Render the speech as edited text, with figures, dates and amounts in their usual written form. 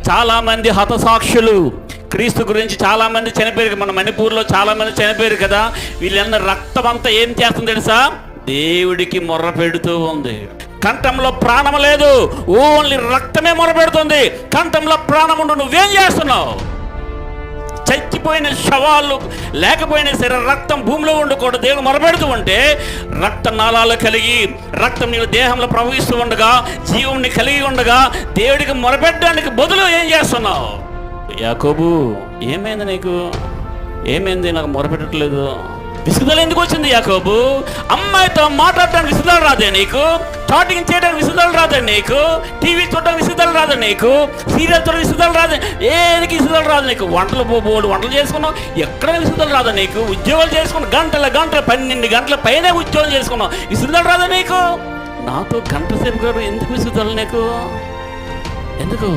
చాలామంది హతసాక్షులు, క్రీస్తు గురించి చాలామంది చనిపోయారు. మన మణిపూర్లో చాలామంది చనిపోయారు కదా. వీళ్ళందరూ రక్తం అంతా ఏం చేస్తుంది తెలుసా? దేవుడికి మొర్ర పెడుతూ ఉంది. కంఠంలో ప్రాణం లేదు, ఓన్లీ రక్తమే మొర్ర పెడుతుంది. కంఠంలో ప్రాణం ఉండు, నువ్వేం చేస్తున్నావు? చచ్చిపోయిన శవాలు లేకపోయినా సరే రక్తం భూమిలో ఉండకూడదు. దేవుడు మొరపెడుతూ ఉంటే రక్త నాళాలు కలిగి రక్తం నీ దేహంలో ప్రవహిస్తూ ఉండగా, జీవుని కలిగి ఉండగా దేవుడికి మొరపెట్టడానికి బదులు ఏం చేస్తున్నావు? యాకోబు, ఏమైంది నీకు? ఏమైంది? నాకు మొరపెట్టట్లేదు. విసుగుదల ఎందుకు వచ్చింది యాకోబు? అమ్మాయితో మాట్లాడడానికి విసుగుదల రాదే నీకు? చాటింగ్ చేయడానికి విసుగుదల రాదే నీకు? టీవీ చూడడానికి విసుగుదల రాదు నీకు? సీరియల్ చూడడానికి విసుగుదల రాదు? ఏనికి విసుగుదల రాదు నీకు? వంటలు చేసుకున్నావు, ఎక్కడ విసుగుదల రాదా నీకు? ఉద్యోగాలు చేసుకున్నావు, గంటల 12 గంటల పైన ఉద్యోగం చేసుకున్నావు, విసుగుదల రాదా నీకు? నాతో గంట సేపు గారు ఎందుకు విసుగుదల నీకు? ఎందుకు?